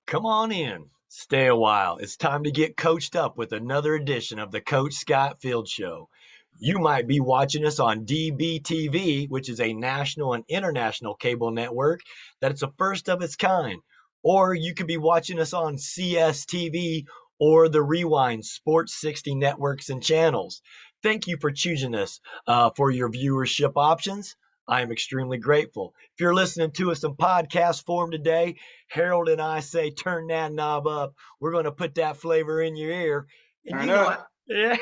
Come on in. Stay a while. It's time to get coached up with another edition of the Coach Scott Field Show. You might be watching us on DBTV, which is a national and international cable network that's the first of its kind. Or you could be watching us on CSTV or the Rewind Sports 60 networks and channels. Thank you for choosing us for your viewership options. I am extremely grateful. If you're listening to us in podcast form today, Harold and I say turn that knob up. We're going to put that flavor in your ear. And Turn up. yeah,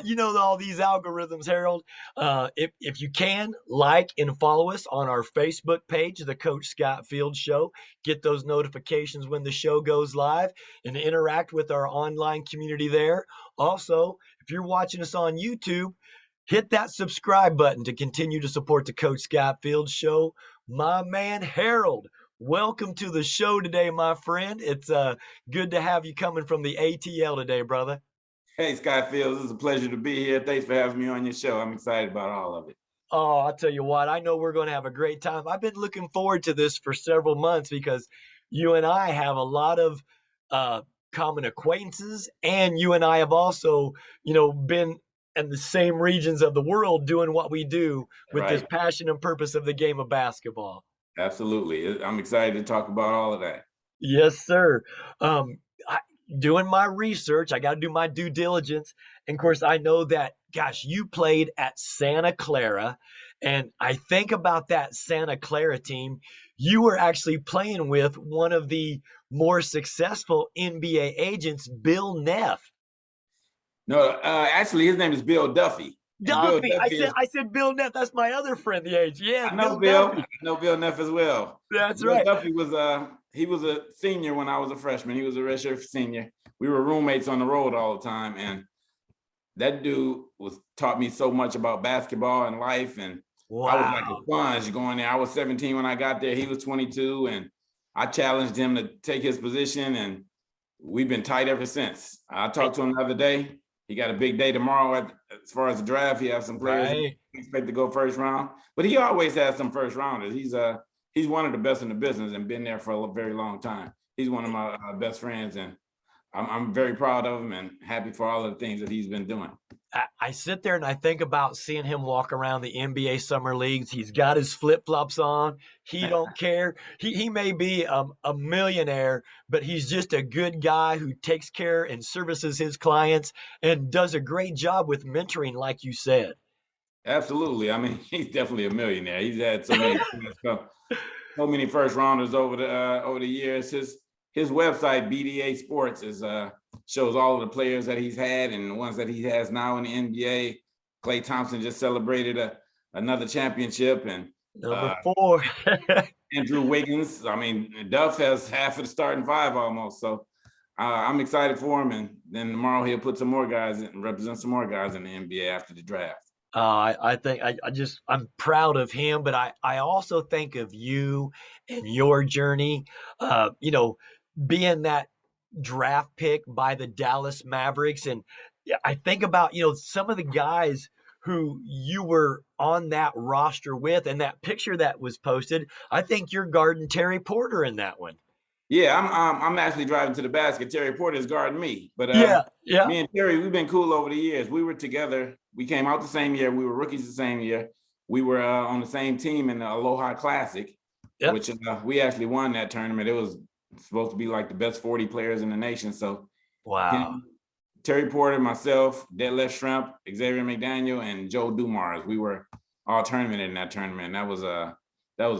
you know all these algorithms, Harold. If you can, like and follow us on our Facebook page, The Coach Scott Field Show. Get those notifications when the show goes live and interact with our online community there. Also, if you're watching us on YouTube, hit that subscribe button to continue to support the Coach Scott Field Show. My man, Harold, welcome to the show today, my friend. It's good to have you coming from the ATL today, brother. Hey, Scott Fields, it's a pleasure to be here. Thanks for having me on your show. I'm excited about all of it. Oh, I'll tell you what, I know we're going to have a great time. I've been looking forward to this for several months because you and I have a lot of common acquaintances, and you and I have also, been in the same regions of the world doing what we do with this Right. passion and purpose of the game of basketball. Absolutely. I'm excited to talk about all of that. Yes, sir. Um, Doing my research, I got to do my due diligence. And of course, I know that, gosh, you played at Santa Clara. And I think about that Santa Clara team, you were actually playing with one of the more successful NBA agents, Bill Neff. No, actually, his name is Bill Duffy. And Bill Duffy. I Duffy said is, I said Bill Neff. That's my other friend, the age. Yes, I know Bill Bill. Duffy. I know Bill Neff as well. That's Bill right. Duffy he was a senior when I was a freshman. He was a redshirt senior. We were roommates on the road all the time. And that dude taught me so much about basketball and life. And I was like a Wow. sponge going there. I was 17 when I got there. He was 22, and I challenged him to take his position, and we've been tight ever since. I talked to him the other day. He got a big day tomorrow as far as the draft. He has some players Right. he expect to go first round, but he always has some first rounders. He's one of the best in the business and been there for a very long time. He's one of my best friends, and I'm very proud of him and happy for all of the things that he's been doing. I sit there and I think about seeing him walk around the NBA summer leagues. He's got his flip-flops on. He don't care. He may be a millionaire, but he's just a good guy who takes care and services his clients and does a great job with mentoring, like you said. Absolutely. I mean, he's definitely a millionaire. He's had so many first rounders over the years. His website BDA Sports shows all of the players that he's had and the ones that he has now in the NBA. Klay Thompson just celebrated another championship, and Number 4. Andrew Wiggins. I mean, Duff has half of the starting five almost. So I'm excited for him, and then tomorrow he'll put some more guys and represent some more guys in the NBA after the draft. I think I'm proud of him, but I also think of you and your journey, being that draft pick by the Dallas Mavericks. And yeah, I think about, some of the guys who you were on that roster with and that picture that was posted. I think you're guarding Terry Porter in that one. Yeah, I'm actually driving to the basket. Terry Porter is guarding me, but Yeah. me and Terry, we've been cool over the years. We were together. We came out the same year. We were rookies the same year. We were on the same team in the Aloha Classic, Yep. which we actually won that tournament. It was supposed to be like the best 40 players in the nation. So Wow. him, Terry Porter, myself, Detlef Schrempf, Xavier McDaniel, and Joe Dumars, we were all tournament in that tournament. That was a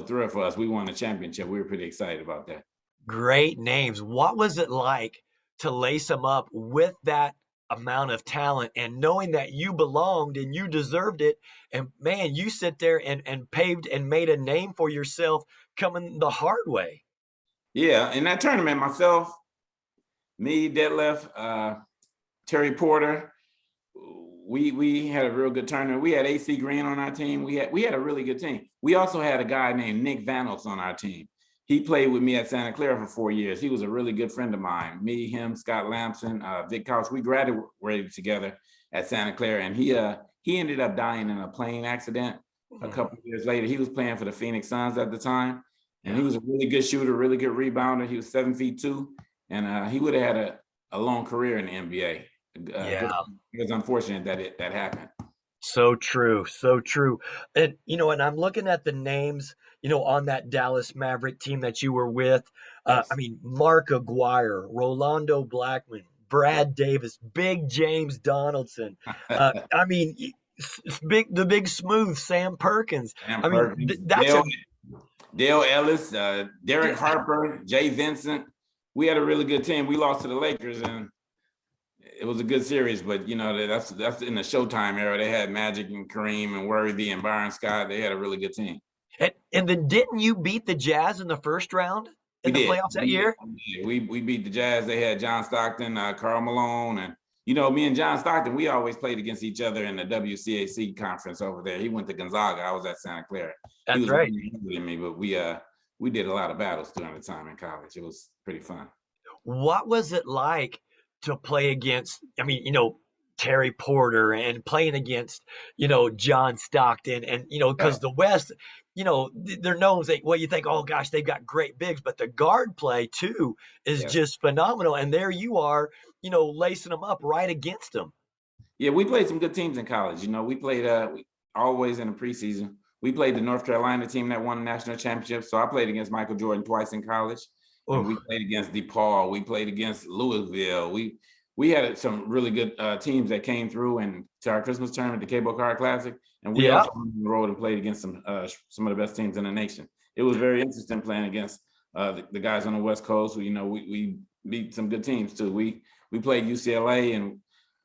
thrill for us. We won the championship. We were pretty excited about that. Great names. What was it like to lace them up with that amount of talent and knowing that you belonged and you deserved it? And man, you sit there and paved and made a name for yourself coming the hard way. Yeah, in that tournament, myself, me, Detlef, Terry Porter, we had a real good tournament. We had AC Green on our team. We had a really good team. We also had a guy named Nick Vanos on our team. He played with me at Santa Clara for 4 years. He was a really good friend of mine. Me, him, Scott Lamson, Vic Couch. We graduated together at Santa Clara, and he ended up dying in a plane accident a couple of years later. He was playing for the Phoenix Suns at the time, And he was a really good shooter, really good rebounder. He was 7'2", and he would have had a long career in the NBA. Yeah. It was unfortunate that happened. So true, so true. And and I'm looking at the names, on that Dallas Maverick team that you were with. I Yes. mean, Mark Aguirre, Rolando Blackman, Brad Davis, Big James Donaldson. I mean, the big smooth Sam Perkins. Sam I mean, Perkins, that's a Dale Ellis, Derek Harper, Jay Vincent. We had a really good team. We lost to the Lakers, and it was a good series. But that's in the Showtime era. They had Magic and Kareem and Worthy and Byron Scott. They had a really good team. and then didn't you beat the Jazz in the first round We in the did. playoffs that year? We beat the Jazz. They had John Stockton, Karl Malone, and me and John Stockton. We always played against each other in the WCAC conference over there. He went to Gonzaga. I was at Santa Clara. He That's was right. younger than me, but we did a lot of battles during the time in college. It was pretty fun. What was it like to play against, I mean, Terry Porter and playing against, John Stockton and, Yeah. because the West, they're known as, well, you think, oh gosh, they've got great bigs, but the guard play too is Yes. just phenomenal. And there you are, lacing them up right against them. Yeah, we played some good teams in college. We played always in the preseason. We played the North Carolina team that won the national championship. So I played against Michael Jordan twice in college. And we played against DePaul. We played against Louisville. We had some really good teams that came through and to our Christmas tournament, the Cable Car Classic, and we also went on the road and played against some of the best teams in the nation. It was very interesting playing against the guys on the West Coast. We beat some good teams too. We played UCLA, and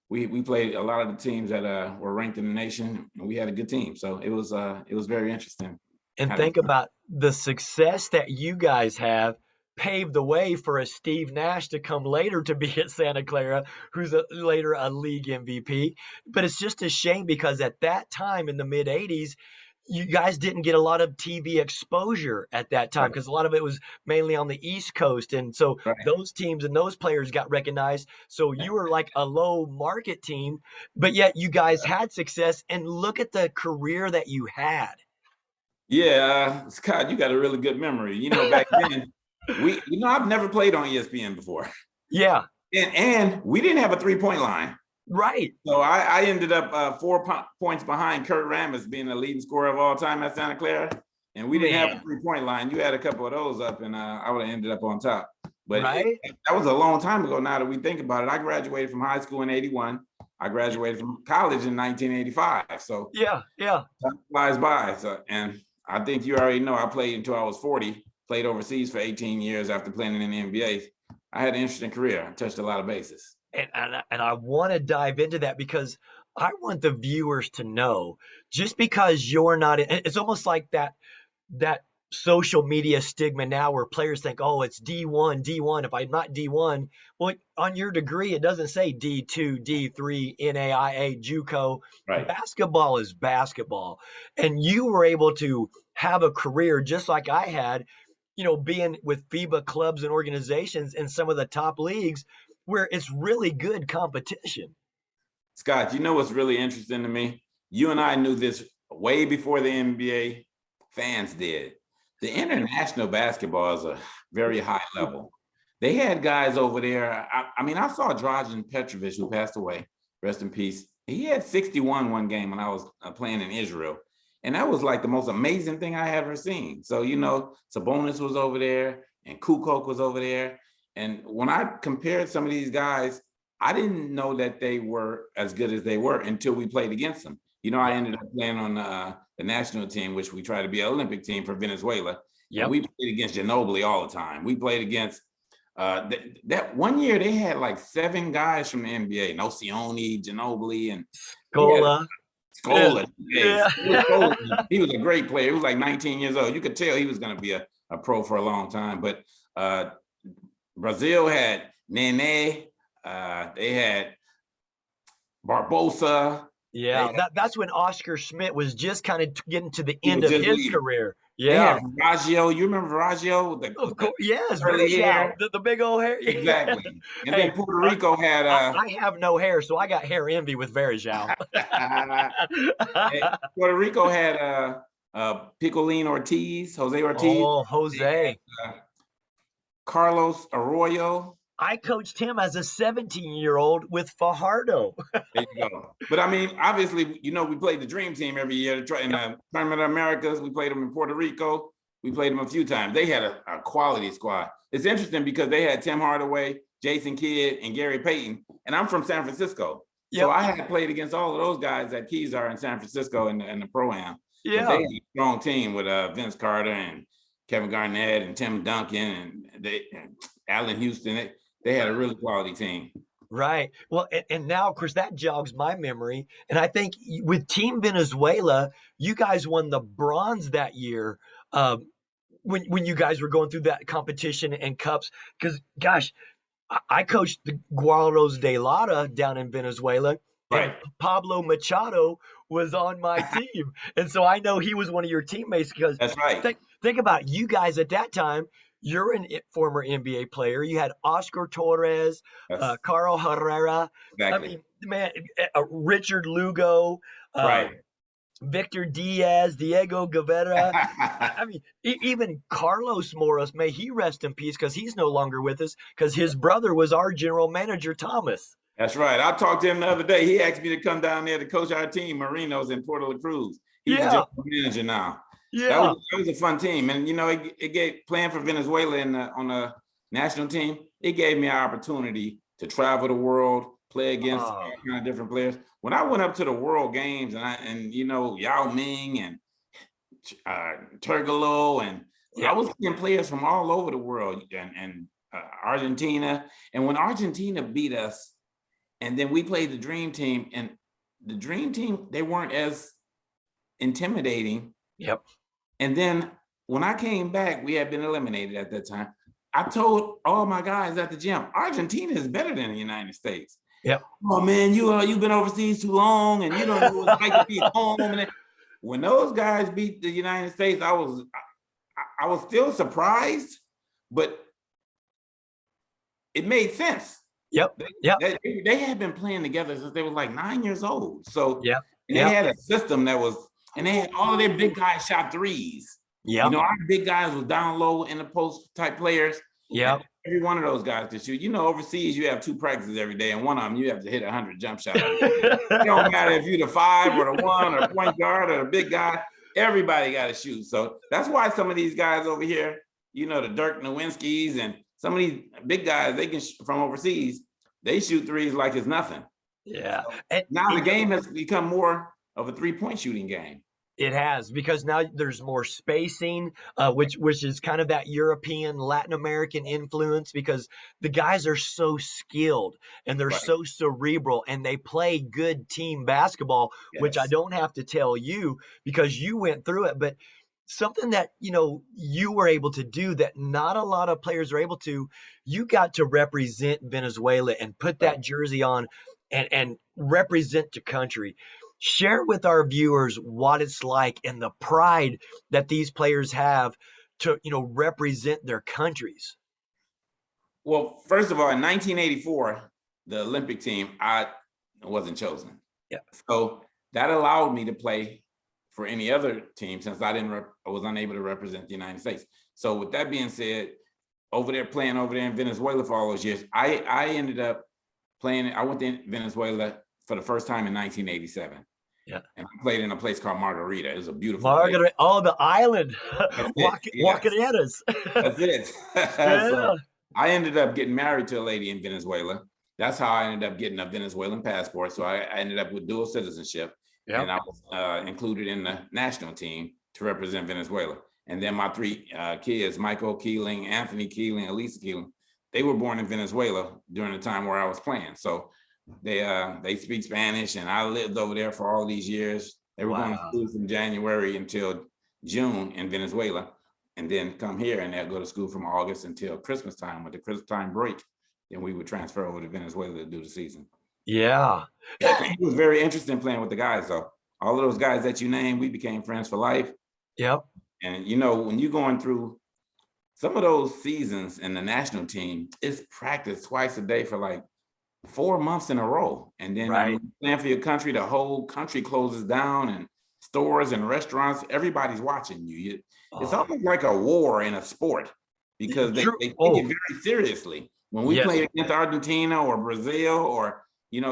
we played a lot of the teams that were ranked in the nation, and we had a good team. So it was very interesting. And think about the success that you guys have paved the way for a Steve Nash to come later to be at Santa Clara, who's later a league MVP. But it's just a shame because at that time in the mid 80s, you guys didn't get a lot of TV exposure at that time because a lot of it was mainly on the East Coast. And so those teams and those players got recognized. So you were like a low market team, but yet you guys had success. And look at the career that you had. Yeah, Scott, you got a really good memory. Back then, I've never played on ESPN before. Yeah. And we didn't have a 3-point line. Right. So I ended up 4 points behind Kurt Rambis being the leading scorer of all time at Santa Clara. And we didn't have a 3-point line. You had a couple of those up, and I would have ended up on top. But that was a long time ago now that we think about it. I graduated from high school in 81. I graduated from college in 1985. So time flies by. So, and I think you already know I played until I was 40, played overseas for 18 years after playing in the NBA. I had an interesting career. I touched a lot of bases. And I want to dive into that because I want the viewers to know just because you're not in, it's almost like that social media stigma now where players think, oh, it's D1. If I'm not D1, well, on your degree, it doesn't say D2, D3, NAIA, JUCO. Right. Basketball is basketball. And you were able to have a career just like I had, being with FIBA clubs and organizations in some of the top leagues where it's really good competition. Scott, what's really interesting to me? You and I knew this way before the NBA fans did. The international basketball is a very high level. They had guys over there. I saw Dragan Petrovic, who passed away, rest in peace. He had 61 one game when I was playing in Israel. And that was like the most amazing thing I ever seen. So, Sabonis was over there and Kukoc was over there. And when I compared some of these guys, I didn't know that they were as good as they were until we played against them. I ended up playing on the national team, which we try to be an Olympic team for Venezuela. Yeah, we played against Ginobili all the time. We played against that one year they had like 7 guys from the NBA: Nocioni, Ginobili, and Scola. Yeah. He was a great player. He was like 19 years old. You could tell he was going to be a pro for a long time. But Brazil had Nene. They had Barbosa. Yeah, that's when Oscar Schmidt was just kind of getting to the end of his career. Yeah, Viraggio. You remember Viraggio? Of course, yes, the big old hair. Exactly. And then Puerto Rico had. I have no hair, so I got hair envy with Viraggio. Puerto Rico had Picolín Ortiz, Jose Ortiz. Oh, They had, Jose. Carlos Arroyo. I coached him as a 17-year-old with Fajardo. There you go. But I mean, obviously, you know, we played the Dream Team every year in the Tournament of Americas. We played them in Puerto Rico. We played them a few times. They had a quality squad. It's interesting because they had Tim Hardaway, Jason Kidd, and Gary Payton. And I'm from San Francisco. So I had played against all of those guys at Kezar in San Francisco in the Pro-Am. But they had a strong team with Vince Carter and Kevin Garnett and Tim Duncan and Allen Houston. They had a really quality team. Right. Well, and now, of course, that jogs my memory. And I think with Team Venezuela, you guys won the bronze that year when you guys were going through that competition and cups. Because, gosh, I coached the Guarros de Lara down in Venezuela. Right. And Pablo Machado was on my team. And so I know he was one of your teammates because that's right. Think about it. You guys at that time. You're a former NBA player. You had Oscar Torres, Carl Herrera. Exactly. I mean, man, Richard Lugo, right. Victor Diaz, Diego Guevara. I mean, even Carlos Morris, may he rest in peace because he's no longer with us because his brother was our general manager, Thomas. That's right. I talked to him the other day. He asked me to come down there to coach our team, Marinos in Puerto La Cruz. He's the general manager now. Yeah, that was a fun team, and you know, it gave playing for Venezuela on the national team. It gave me an opportunity to travel the world, play against all kind of different players. When I went up to the World Games, and you know, Yao Ming and Turgolo, and I was seeing players from all over the world, and Argentina. And when Argentina beat us, and then we played the Dream Team, and the Dream Team, they weren't as intimidating. Yep. And then when I came back, we had been eliminated at that time. I told all my guys at the gym, Argentina is better than the United States. Yep. Oh man, you've been overseas too long, and you don't know what it's like to be home. And when those guys beat the United States, I was still surprised, but it made sense. Yep. They had been playing together since they were like 9 years old. So and they had a system that was. And they had all of their big guys shot threes. Yeah. You know, our big guys was down low in the post type players. Yeah. Every one of those guys could shoot. You know, overseas, you have 2 practices every day, and one of them, you have to hit 100 jump shots. It don't matter if you're the 5 or the 1 or point guard or the big guy. Everybody got to shoot. So that's why some of these guys over here, you know, the Dirk Nowinskis and some of these big guys, they can from overseas, they shoot threes like it's nothing. Yeah. So now the game has become more of a 3-point shooting game. It has, because now there's more spacing, which is kind of that European, Latin American influence, because the guys are so skilled and they're so cerebral and they play good team basketball, which I don't have to tell you because you went through it. But something that, you know, you were able to do that not a lot of players are able to, you got to represent Venezuela and put that jersey on and represent the country. Share with our viewers what it's like and the pride that these players have to, you know, represent their countries. Well, first of all, in 1984, the Olympic team, I wasn't chosen. Yeah. So that allowed me to play for any other team since I was unable to represent the United States. So with that being said, playing over there in Venezuela for all those years, I ended up playing. I went to Venezuela for the first time in 1987. Yeah. And I played in a place called Margarita. It was a beautiful place. Oh, the island. Guacareras. That's it. Yeah. So I ended up getting married to a lady in Venezuela. That's how I ended up getting a Venezuelan passport. So I ended up with dual citizenship. Yep. And I was included in the national team to represent Venezuela. And then my 3 kids, Michael Keeling, Anthony Keeling, Elisa Keeling, they were born in Venezuela during the time where I was playing. So they speak Spanish, and I lived over there for all these years. They were going to school from January until June in Venezuela, and then come here, and they'll go to school from August until Christmas time. With the Christmas time break, then we would transfer over to Venezuela to do the season. Yeah. It was very interesting playing with the guys, though. All of those guys that you named, we became friends for life. Yep. And, you know, when you're going through some of those seasons in the national team, it's practice twice a day for like 4 months in a row. And then playing for your country, the whole country closes down, and stores and restaurants, everybody's watching you. It's Oh, almost like a war in a sport because they true. take Oh, it very seriously. When we yes. play against Argentina or Brazil or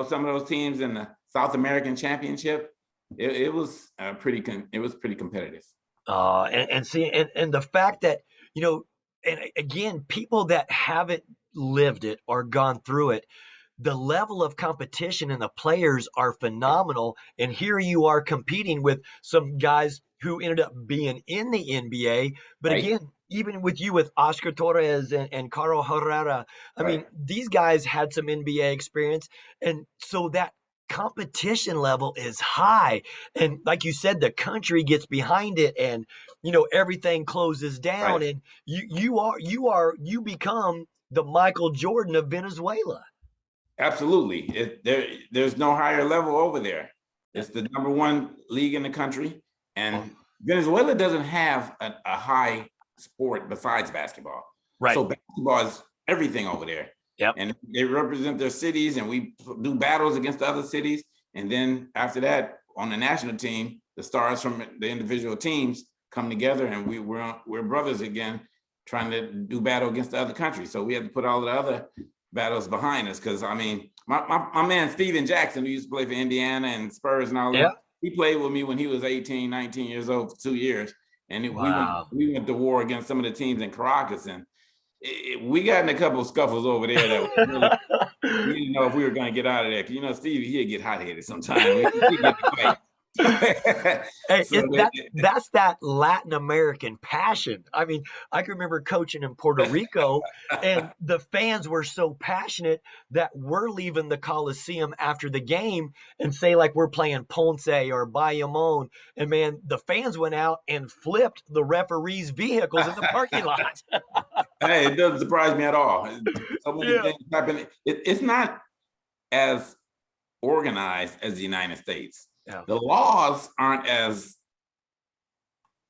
some of those teams in the South American Championship, it was pretty competitive. And see, and the fact that, you know, and again, people that haven't lived it or gone through it, the level of competition and the players are phenomenal. And here you are competing with some guys who ended up being in the NBA. But Right, again, even with you with Oscar Torres and Caro Herrera, I right. mean, these guys had some NBA experience. And so that competition level is high. And like you said, the country gets behind it and everything closes down Right. and you become the Michael Jordan of Venezuela. Absolutely. There's no higher level over there. Yeah. It's the number one league in the country. Oh, And Venezuela doesn't have a high sport besides basketball. right. So basketball is everything over there. Yep. And they represent their cities and we do battles against the other cities. And then after that, on the national team, the stars from the individual teams come together and we're brothers again, trying to do battle against the other countries. So we have to put all the other battles behind us. Cause I mean, my man, Steven Jackson, who used to play for Indiana and Spurs and all Yeah. that, he played with me when he was 18, 19 years old for 2 years. And Wow. we went to war against some of the teams in Caracas and we got in a couple of scuffles over there that really, we didn't know if we were going to get out of there. Cause Stevie, he'd get hot-headed sometimes. He'd get to fight. Hey, So that's that Latin American passion. I mean, I can remember coaching in Puerto Rico, and the fans were so passionate that we're leaving the Coliseum after the game and say like we're playing Ponce or Bayamon, and man, the fans went out and flipped the referees' vehicles in the parking lot. hey, it doesn't surprise me at all. So many Yeah. things happen. It's not as organized as the United States. Yeah. The laws aren't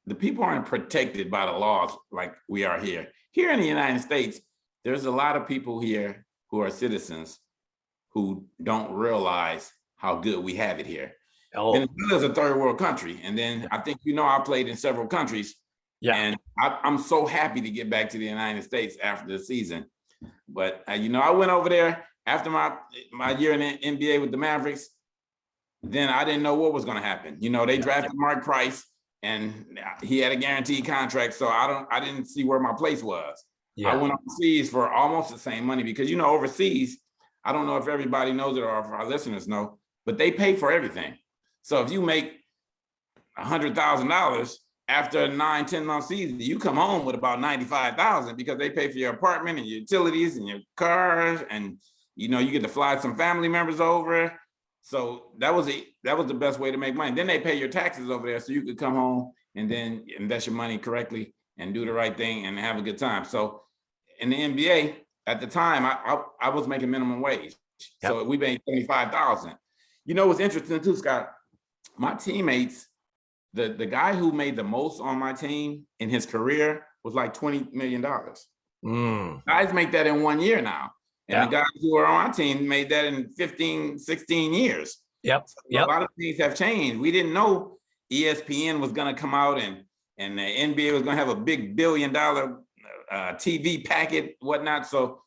the people aren't protected by the laws like we are here. Here in the United States, there's a lot of people here who are citizens who don't realize how good we have it here. Oh, Venezuela is a third world country. And then I think, I played in several countries. yeah. And I'm so happy to get back to the United States after the season. But, I went over there after my year in the NBA with the Mavericks. Then I didn't know what was going to happen. They drafted Mark Price and he had a guaranteed contract. So I didn't see where my place was. Yeah. I went overseas for almost the same money because, overseas, I don't know if everybody knows it or if our listeners know, but they pay for everything. So if you make $100,000 after a 9-10 month season, you come home with about 95,000 because they pay for your apartment and your utilities and your cars, and you get to fly some family members over. So that was the best way to make money. Then they pay your taxes over there, so you could come home and then invest your money correctly and do the right thing and have a good time. So in the NBA at the time, I was making minimum wage, so we made 75,000. What's interesting too, Scott? My teammates, the guy who made the most on my team in his career was like $20 million. Guys make that in 1 year now. And the guys who are on our team made that in 15, 16 years. Yep. So a lot of things have changed. We didn't know ESPN was going to come out and the NBA was going to have a big $1 billion TV packet, whatnot. So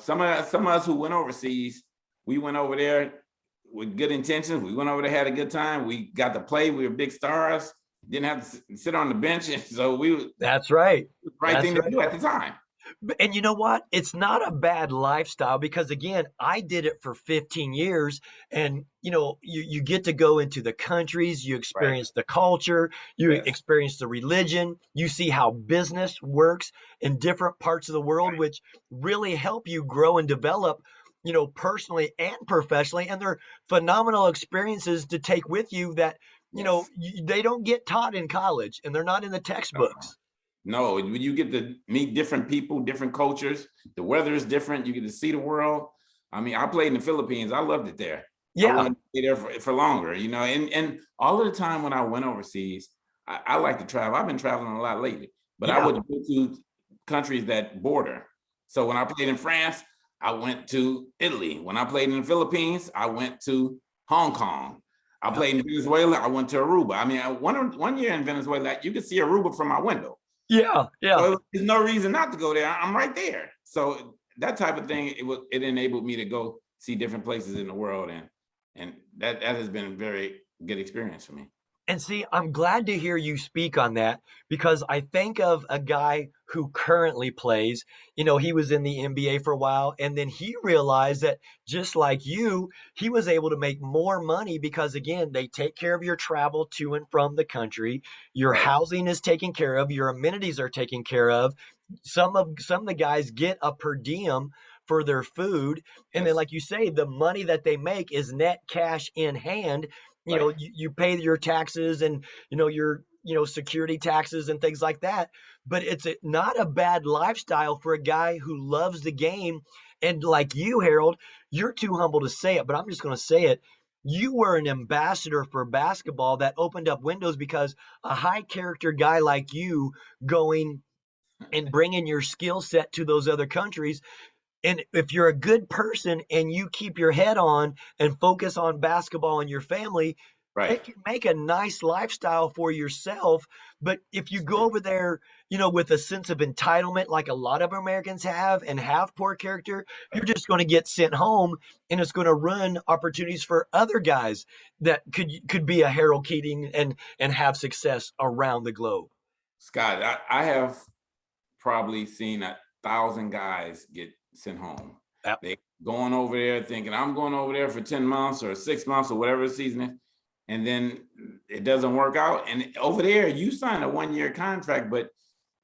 some of us who went overseas, we went over there with good intentions. We went over there, had a good time. We got to play. We were big stars. Didn't have to sit on the bench. So That's right. Right thing to do at the time. And you know what? It's not a bad lifestyle because again, I did it for 15 years and you get to go into the countries, you experience the culture, you experience the religion, you see how business works in different parts of the world, which really help you grow and develop, personally and professionally. And they're phenomenal experiences to take with you that, they don't get taught in college and they're not in the textbooks. No, you get to meet different people, different cultures. The weather is different. You get to see the world. I mean, I played in the Philippines. I loved it there. Yeah. I wanted to be there for longer, and all of the time when I went overseas, I like to travel. I've been traveling a lot lately, but I would go to countries that border. So when I played in France, I went to Italy. When I played in the Philippines, I went to Hong Kong. I played in Venezuela. I went to Aruba. I mean, one year in Venezuela, you could see Aruba from my window. Yeah, yeah. So there's no reason not to go there. I'm right there. So that type of thing, it enabled me to go see different places in the world, and that has been a very good experience for me. And see, I'm glad to hear you speak on that because I think of a guy who currently plays. He was in the NBA for a while, and then he realized that just like you, he was able to make more money because, again, they take care of your travel to and from the country. Your Right. housing is taken care of, your amenities are taken care of. Some of the guys get a per diem for their food. And then, Yes. like you say, the money that they make is net cash in hand. Right. You pay your taxes and your security taxes and things like that, but not a bad lifestyle for a guy who loves the game. And like you, Harold, you're too humble to say it, but I'm just going to say it. You were an ambassador for basketball that opened up windows because a high character guy like you going and bringing your skill set to those other countries. And if you're a good person and you keep your head on and focus on basketball and your family, Right. it can make a nice lifestyle for yourself. But if you go over there, with a sense of entitlement, like a lot of Americans have and have poor character, you're Right. just going to get sent home, and it's going to ruin opportunities for other guys that could be a Harold Keating and have success around the globe. Scott, I have probably seen 1,000 guys get sent home. Yep. They going over there thinking I'm going over there for 10 months or 6 months or whatever the season is, and then it doesn't work out. And over there, you sign a 1-year contract, but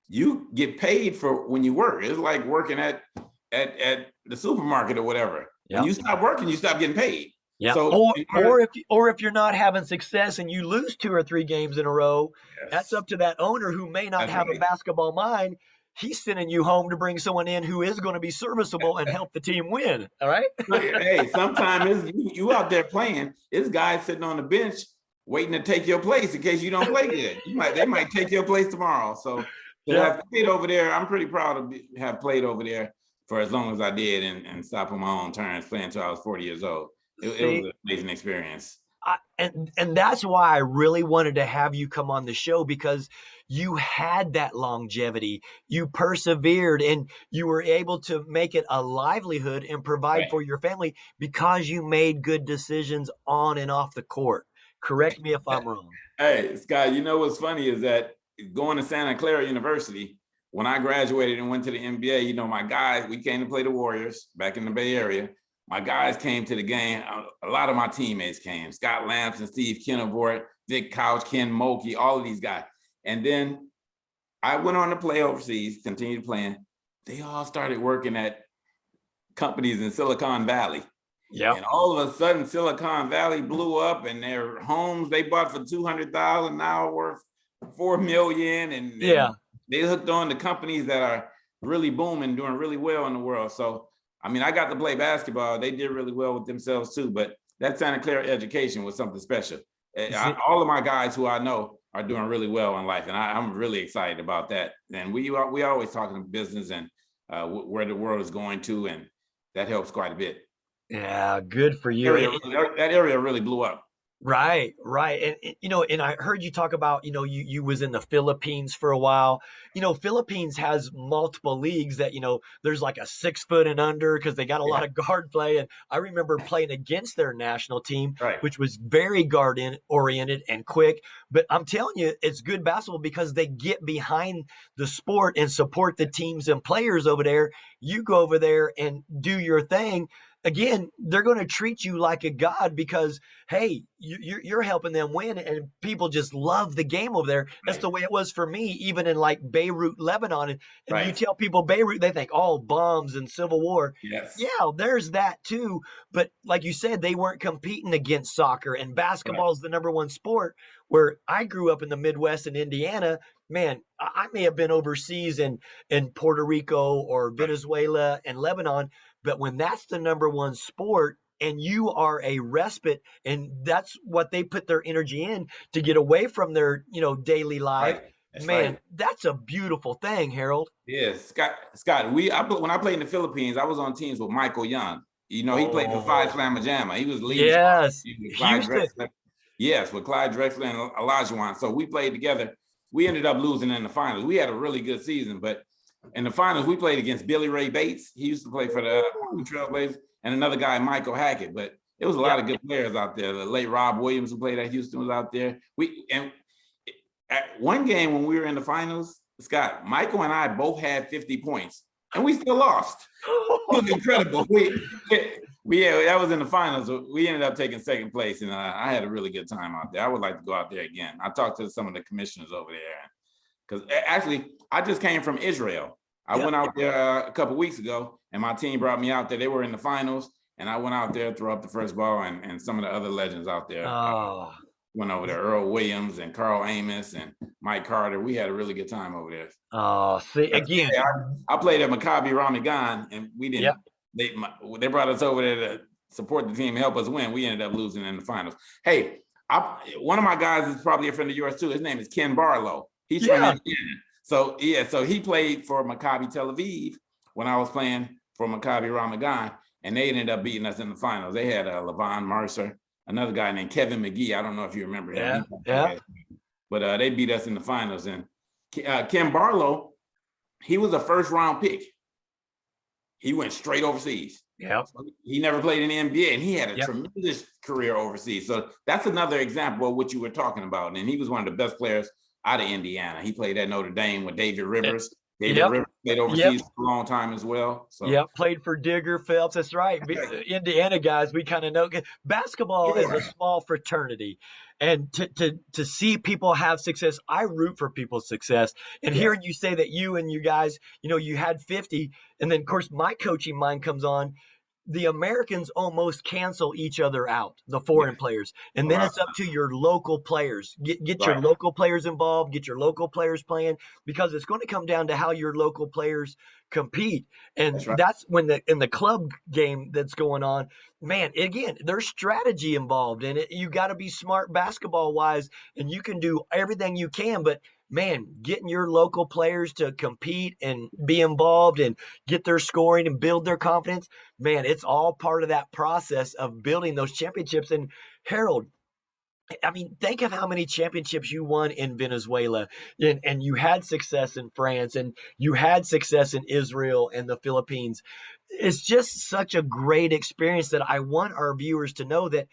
you get paid for when you work. It's like working at the supermarket or whatever. When Yep. you stop working, you stop getting paid. Yeah. So Or if you're not having success and you lose 2 or 3 games in a row, that's yes, up to that owner who may not that's have a right. basketball mind. He's sending you home to bring someone in who is going to be serviceable and help the team win. All right. Hey, sometimes you out there playing. This guy sitting on the bench waiting to take your place in case you don't play good. They might take your place tomorrow. So to Yeah. have played over there, I'm pretty proud to have played over there for as long as I did and stop on my own terms, playing until I was 40 years old. It was See, an amazing experience. and that's why I really wanted to have you come on the show because you had that longevity, you persevered, and you were able to make it a livelihood and provide Right. for your family because you made good decisions on and off the court. Correct me if I'm wrong. Hey, Scott, you know what's funny is that going to Santa Clara University, when I graduated and went to the NBA, my guys, we came to play the Warriors back in the Bay Area. My guys came to the game. A lot of my teammates came. Scott Lamson, Steve Kennevoort, Vic Couch, Ken Mulkey, all of these guys. And then I went on to play overseas, continued playing. They all started working at companies in Silicon Valley. Yeah. And all of a sudden, Silicon Valley blew up, and their homes they bought for $200,000 now worth $4 million, and they hooked on to companies that are really booming, doing really well in the world. So, I mean, I got to play basketball. They did really well with themselves too. But that Santa Clara education was something special. All of my guys who I know are doing really well in life, and I'm really excited about that. And we always talking business and where the world is going to, and that helps quite a bit. Yeah, good for you. That area really blew up. Right, right. And I heard you talk about, you was in the Philippines for a while. Philippines has multiple leagues that, there's like a 6 foot and under because they got a lot of guard play. And I remember playing against their national team, Right. which was very guard oriented and quick. But I'm telling you, it's good basketball because they get behind the sport and support the teams and players over there. You go over there and do your thing. Again, they're going to treat you like a god because, hey, you're helping them win, and people just love the game over there. That's the way it was for me, even in like Beirut, Lebanon. And you tell people Beirut, they think, oh, bombs and civil war. Yes. Yeah, there's that too. But like you said, they weren't competing against soccer, and basketball is the #1 sport. Where I grew up in the Midwest in Indiana, man, I may have been overseas in Puerto Rico or Venezuela and Lebanon. But when that's the #1 sport and you are a respite, and that's what they put their energy in to get away from their, daily life, man, that's a beautiful thing, Harold. Yes, Scott. When I played in the Philippines, I was on teams with Michael Young. He played for Phi Slamma Jamma. He was leading. Yes. He was Houston. Yes, with Clyde Drexler and Olajuwon. So we played together. We ended up losing in the finals. We had a really good season, but in the finals, we played against Billy Ray Bates. He used to play for the Trailblazers, and another guy, Michael Hackett. But it was a lot of good players out there. The late Rob Williams, who played at Houston, was out there. And at one game when we were in the finals, Scott, Michael and I both had 50 points, and we still lost. It was incredible. That was in the finals. We ended up taking second place, and I had a really good time out there. I would like to go out there again. I talked to some of the commissioners over there, because actually, I just came from Israel. I went out there a couple weeks ago, and my team brought me out there. They were in the finals, and I went out there, threw up the first ball, and some of the other legends out there. Went over there, Earl Williams and Carl Amos and Mike Carter. We had a really good time over there. See, again. I played at Maccabi Ramat Gan, and we didn't. They brought us over there to support the team, help us win. We ended up losing in the finals. Hey, one of my guys is probably a friend of yours too. His name is Ken Barlow. He's from Indiana. So he played for Maccabi Tel Aviv when I was playing for Maccabi Ramat Gan, and they ended up beating us in the finals. They had Levon Mercer, another guy named Kevin McGee. I don't know if you remember him. But they beat us in the finals. And Ken Barlow, he was a first-round pick. He went straight overseas. So he never played in the NBA, and he had a tremendous career overseas. So that's another example of what you were talking about. And he was one of the best players out of Indiana. He played at Notre Dame with David Rivers. David Rivers played overseas for a long time as well. So. Played for Digger Phelps. That's right. Indiana guys, we kind of know. Basketball is a small fraternity. And to see people have success, I root for people's success. And hearing you say that you and you guys, you had 50, and then, of course, my coaching mind comes on. The Americans almost cancel each other out, the foreign players. And then it's up to your local players. Get your local players involved, get your local players playing, because it's going to come down to how your local players compete. And that's when in the club game that's going on, man, again, there's strategy involved in it. You got to be smart basketball wise, and you can do everything you can, but man, getting your local players to compete and be involved and get their scoring and build their confidence, man, it's all part of that process of building those championships. And Harold, I mean, think of how many championships you won in Venezuela, and you had success in France, and you had success in Israel and the Philippines. It's just such a great experience that I want our viewers to know that,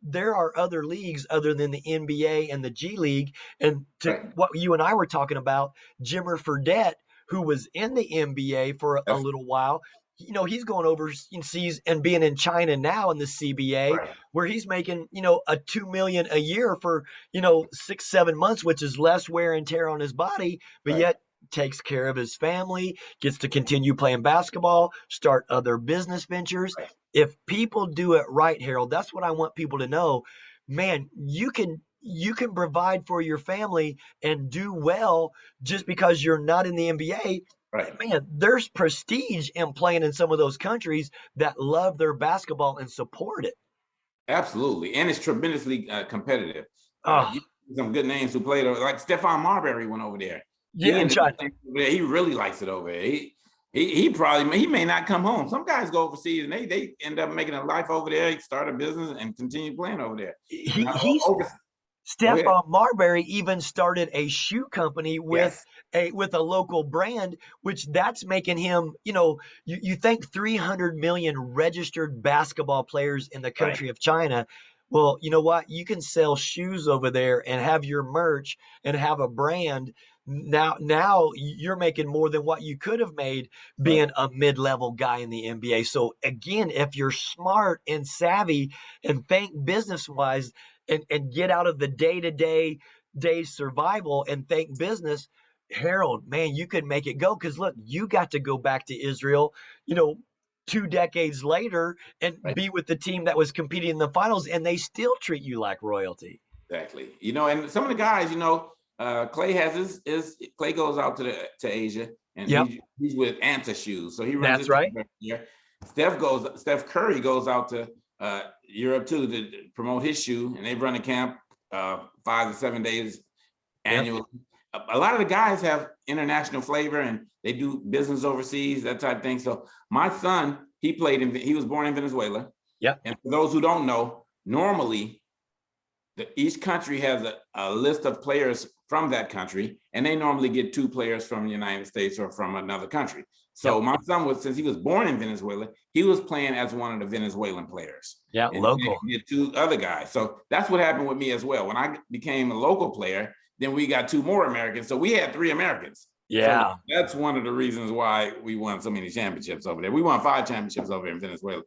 there are other leagues other than the NBA and the G League. And what you and I were talking about, Jimmer Fredette, who was in the NBA for a little while, he's going overseas and being in China now in the CBA, where he's making, a $2 million a year for, 6-7 months, which is less wear and tear on his body, but yet takes care of his family, gets to continue playing basketball, start other business ventures. If people do it right, Harold, that's what I want people to know. Man, you can provide for your family and do well just because you're not in the NBA. Man, there's prestige in playing in some of those countries that love their basketball and support it. Absolutely. And it's tremendously competitive. Some good names who played over, like Stephon Marbury went over there. He really likes it over there. He may not come home. Some guys go overseas and they end up making a life over there, start a business and continue playing over there. Stephon Marbury even started a shoe company with a local brand, which that's making him, you think 300 million registered basketball players in the country of China. Well, you know what? You can sell shoes over there and have your merch and have a brand. Now you're making more than what you could have made being a mid-level guy in the NBA. So again, if you're smart and savvy and think business-wise, and get out of the day-to-day survival and think business, Harold, man, you could make it go. Because look, you got to go back to Israel, 2 decades later and be with the team that was competing in the finals, and they still treat you like royalty. Exactly. And some of the guys, Clay has Clay goes out to Asia, and he's with Anta Shoes, so he runs. That's right. Here. Steph Curry goes out to Europe too to promote his shoe, and they run a camp 5 to 7 days annually. A lot of the guys have international flavor and they do business overseas, that type of thing. So my son, he was born in Venezuela. And for those who don't know, normally each country has a list of players from that country, and they normally get 2 players from the United States or from another country. So my son since he was born in Venezuela, he was playing as one of the Venezuelan players. Yeah, and local. Get 2 other guys. So that's what happened with me as well. When I became a local player, then we got 2 more Americans. So we had 3 Americans. Yeah. So that's one of the reasons why we won so many championships over there. We won 5 championships over in Venezuela.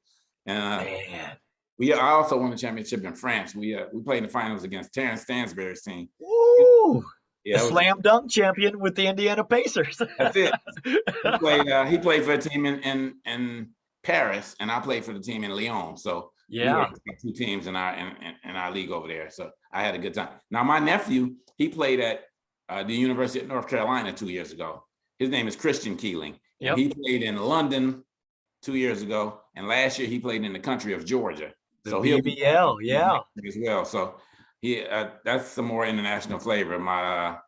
And Man. I also won a championship in France. We played in the finals against Terrence Stansberry's team. Woo! Yeah, the slam dunk champion with the Indiana Pacers. That's it. He played for a team in Paris, and I played for the team in Lyon. So we had 2 teams in our league over there. So I had a good time. Now my nephew, he played at the University of North Carolina 2 years ago. His name is Christian Keeling. Yep. He played in London 2 years ago, and last year he played in the country of Georgia. So he'll be as well. So he that's some more international flavor. My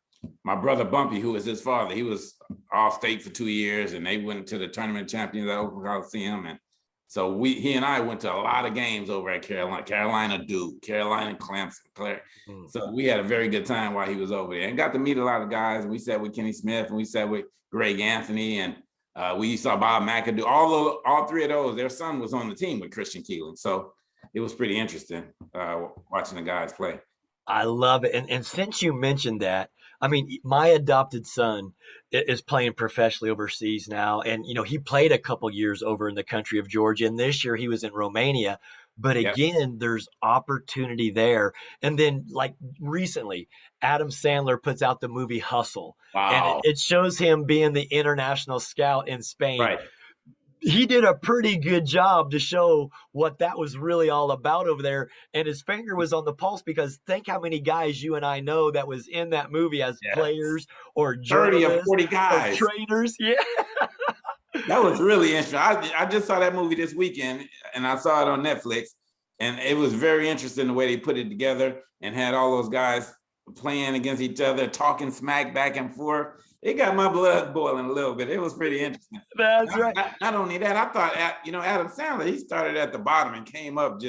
brother Bumpy, who is his father, he was All-State for 2 years, and they went to the tournament champions at Oakland Coliseum. And so he and I went to a lot of games over at Carolina Duke, Carolina Clemson. So we had a very good time while he was over there, and got to meet a lot of guys. And we sat with Kenny Smith, and we sat with Greg Anthony, and we saw Bob McAdoo. All 3 of those, their son was on the team with Christian Keeling. So it was pretty interesting watching the guys play. I love it. And since you mentioned that, I mean, my adopted son is playing professionally overseas now. And, he played a couple years over in the country of Georgia. And this year he was in Romania. But again, there's opportunity there. And then, like recently, Adam Sandler puts out the movie Hustle. Wow. And it shows him being the international scout in Spain. Right. He did a pretty good job to show what that was really all about over there. And his finger was on the pulse, because think how many guys you and I know that was in that movie as players or journalists 30 or 40 guys. or trainers. Yeah. That was really interesting. I just saw that movie this weekend, and I saw it on Netflix, and it was very interesting the way they put it together and had all those guys playing against each other, talking smack back and forth. It got my blood boiling a little bit. It was pretty interesting. That's right. Not only that, I thought, Adam Sandler, he started at the bottom and came up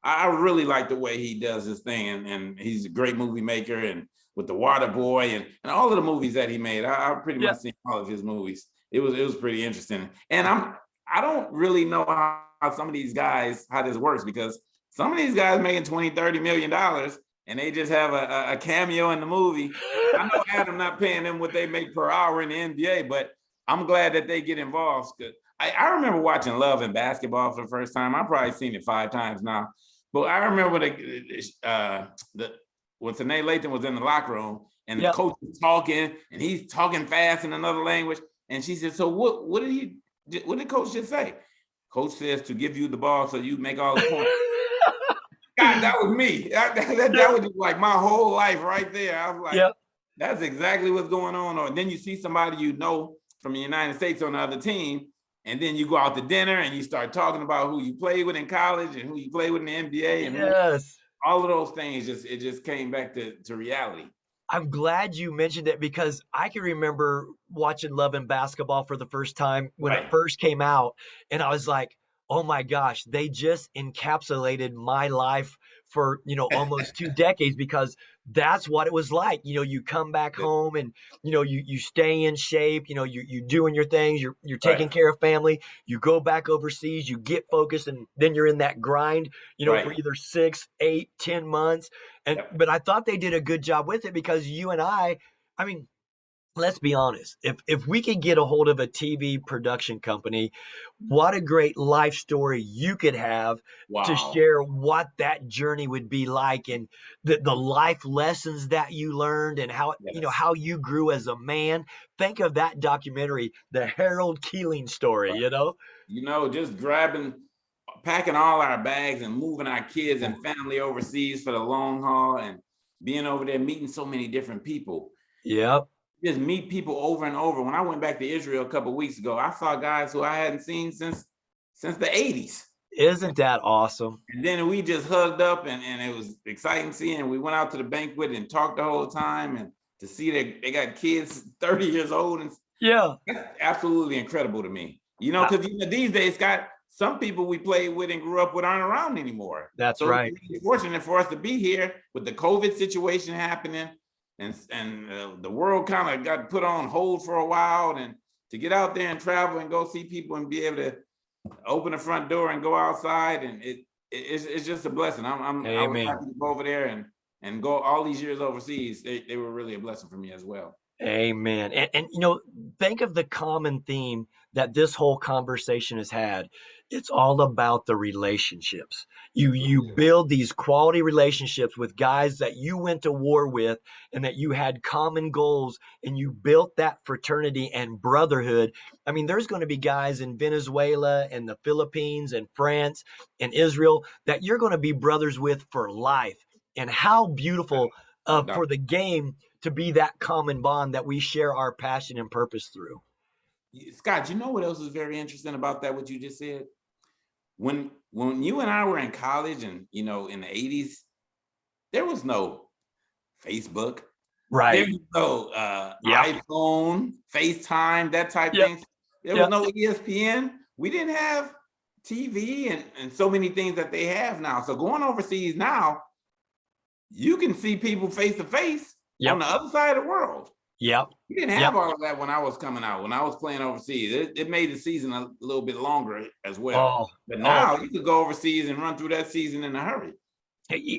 I really like the way he does his thing. And he's a great movie maker, and with The Water Boy and all of the movies that he made. I pretty much seen all of his movies. It was pretty interesting. And I don't really know how some of these guys, how this works, because some of these guys making $20-30 million, and they just have a cameo in the movie. I know Adam not paying them what they make per hour in the NBA, but I'm glad that they get involved. I remember watching Love and Basketball for the first time. I've probably seen it 5 times now. But I remember when Tanae Lathan was in the locker room, and the coach was talking, and he's talking fast in another language. And she said, so what did coach just say? Coach says to give you the ball so you make all the points. God, that was me. That was just like my whole life right there. I was like, that's exactly what's going on. Or then you see somebody from the United States on the other team, and then you go out to dinner and you start talking about who you played with in college and who you played with in the NBA. And all of those things, it just came back to reality. I'm glad you mentioned it, because I can remember watching Love and Basketball for the first time when it first came out. And I was like, oh my gosh, they just encapsulated my life for, almost 2 decades, because that's what it was like. You come back home and, you stay in shape, you doing your things, you're taking care of family, you go back overseas, you get focused, and then you're in that grind, for either 6, 8, 10 months. But I thought they did a good job with it, because you and I mean, let's be honest. If we could get a hold of a TV production company, what a great life story you could have to share what that journey would be like, and the life lessons that you learned, and how how you grew as a man. Think of that documentary, the Harold Keeling story. Just packing all our bags and moving our kids and family overseas for the long haul, and being over there meeting so many different people. Yep. Just meet people over and over. When I went back to Israel a couple of weeks ago, I saw guys who I hadn't seen since the 80s. Isn't that awesome? And then we just hugged up, and it was exciting seeing. We went out to the banquet and talked the whole time, and to see that they got kids 30 years old. And that's absolutely incredible to me. Because these days, Scott, some people we played with and grew up with aren't around anymore. That's So right. it's fortunate for us to be here with the COVID situation happening, and the world kind of got put on hold for a while, and to get out there and travel and go see people and be able to open the front door and go outside, and it's just a blessing. I was Amen. happy to go over there and go all these years overseas. They were really a blessing for me as well. Amen. And you know, think of the common theme that this whole conversation has had. It's all about the relationships. You build these quality relationships with guys that you went to war with and that you had common goals, and you built that fraternity and brotherhood. I mean, there's going to be guys in Venezuela and the Philippines and France and Israel that you're going to be brothers with for life. And how beautiful No doubt. for the game to be that common bond that we share our passion and purpose through. Scott, you know what else is very interesting about that, what you just said? When you and I were in college and, you know, in the 80s, there was no Facebook. There Right. was no Yep. iPhone, FaceTime, that type Yep. thing. There was Yep. no ESPN. We didn't have TV and so many things that they have now. So going overseas now, you can see people face to face on Yep. the other side of the world. Yep. We didn't have all of that when I was coming out, when I was playing overseas. It made the season a little bit longer as well. But now you could go overseas and run through that season in a hurry.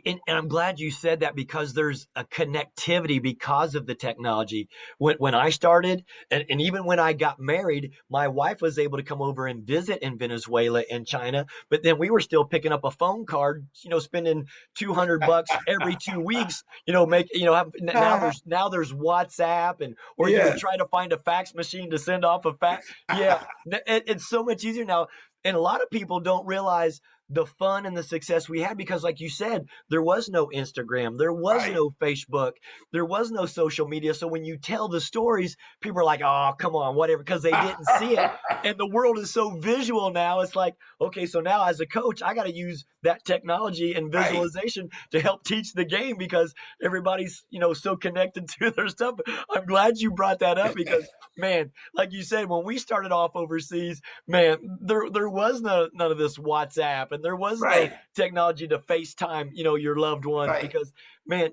And I'm glad you said that, because there's a connectivity because of the technology. When I started, and even when I got married, my wife was able to come over and visit in Venezuela and China, but then we were still picking up a phone card, you know, spending $200 every 2 weeks, you know, now there's WhatsApp, and or you would Yes. try to find a fax machine to send off a fax. Yeah, it's so much easier now. And a lot of people don't realize the fun and the success we had, because like you said, there was no Instagram, there was Right. no Facebook, there was no social media. So when you tell the stories, people are like, oh, come on, whatever, because they didn't see it. And the world is so visual now. It's like, okay, so now as a coach, I got to use that technology and Right. visualization to help teach the game, because everybody's, you know, so connected to their stuff. I'm glad you brought that up, because man, like you said, when we started off overseas, man, there was none of this WhatsApp, and there was no Right. technology to FaceTime, you know, your loved ones, Right. because man,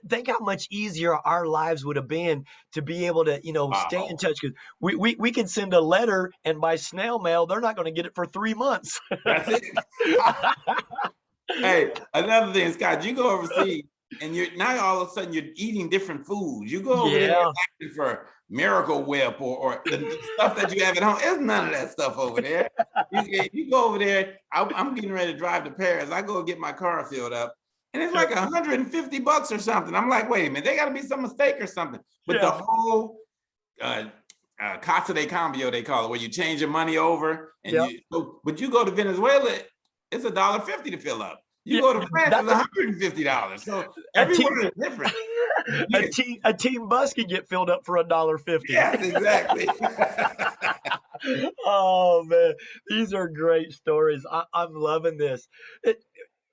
think how much easier our lives would have been to be able to, you know, stay in Wow. touch, because we can send a letter, and by snail mail, they're not going to get it for 3 months. That's it. Hey, another thing, Scott, you go overseas and you're now all of a sudden you're eating different foods. You go over there Yeah. asking for Miracle Whip or the stuff that you have at home. There's none of that stuff over there. You go over there. I'm getting ready to drive to Paris. I go get my car filled up, and it's like $150 or something. I'm like, wait a minute, they got to be some mistake or something. But the Yeah. whole Casa de Cambio, they call it, where you change your money over, and Yep. but you go to Venezuela, it's $1.50 to fill up. You Yeah, go to France, that's it's $150. So a team everywhere is different. a team bus can get filled up for $1.50. Yes, exactly. Oh man, these are great stories. I'm loving this.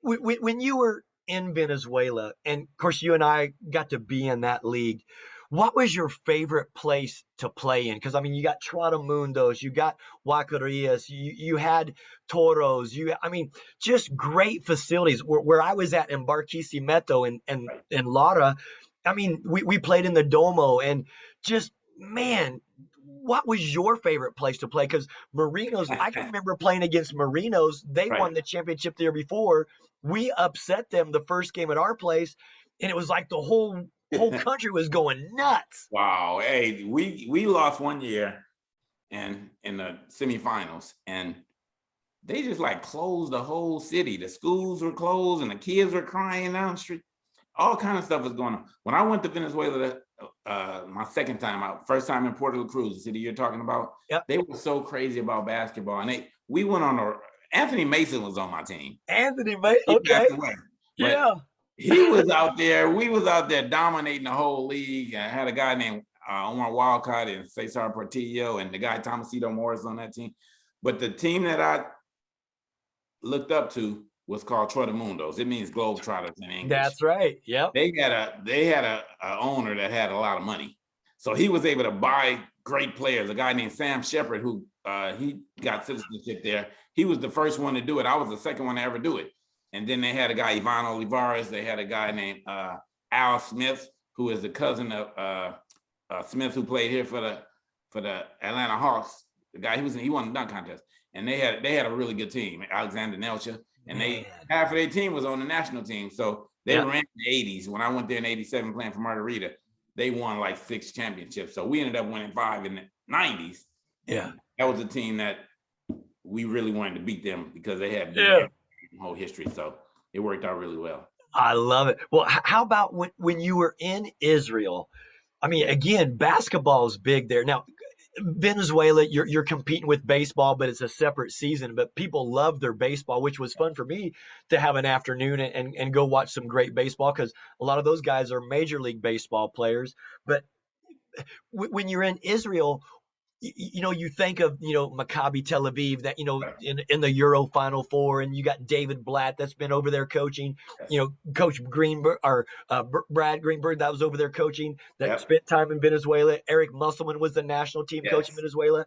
When you were in Venezuela, and of course you and I got to be in that league, what was your favorite place to play in? Because I mean, you got Trotamundos, you got Guacarillas, you had Toros, I mean, just great facilities. Where I was at in Barquisimeto and Lara, I mean, we played in the Domo, and just man, what was your favorite place to play? Because Marinos, I can remember playing against Marinos. They Right. won the championship the year before. We upset them the first game at our place, and it was like the whole country was going nuts. Wow. Hey, we lost one year and in the semifinals, and they just like closed the whole city. The schools were closed and the kids were crying down the street. All kind of stuff was going on. When I went to Venezuela, my second time out, first time in Puerto La Cruz, the city you're talking about, Yep. they were so crazy about basketball, and we went on Anthony Mason was on my team. Anthony, mate. He Okay. passed away, but Yeah. he was out there. We was out there dominating the whole league. I had a guy named Omar Walcott and Cesar Portillo, and the guy Tomasito Morris on that team. But the team that I looked up to was called Trotamundos. It means Globetrotters in English. That's right. Yep. They had a owner that had a lot of money. So he was able to buy great players. A guy named Sam Shepard, who he got citizenship there. He was the first one to do it. I was the second one to ever do it. And then they had a guy, Ivan Olivares. They had a guy named Al Smith, who is the cousin of Smith, who played here for the Atlanta Hawks. The guy he won the dunk contest, and they had a really good team. Alexander Nelcha, and half of their team was on the national team. So they ran in the '80s. When I went there in '87 playing for Margarita, they won like 6 championships. So we ended up winning 5 in the '90s. Yeah, that was a team that we really wanted to beat them because they had whole history. So it worked out really well. I love it. Well, how about when you were in Israel? I mean, again, basketball is big there. Now, Venezuela, you're competing with baseball, but it's a separate season. But people love their baseball, which was fun for me to have an afternoon and go watch some great baseball, because a lot of those guys are Major League Baseball players. But when you're in Israel, you think of, Maccabi Tel Aviv, that, in the Euro Final Four, and you got David Blatt that's been over there coaching, Coach Greenberg, or Brad Greenberg, that was over there coaching, that spent time in Venezuela. Eric Musselman was the national team coach in Venezuela.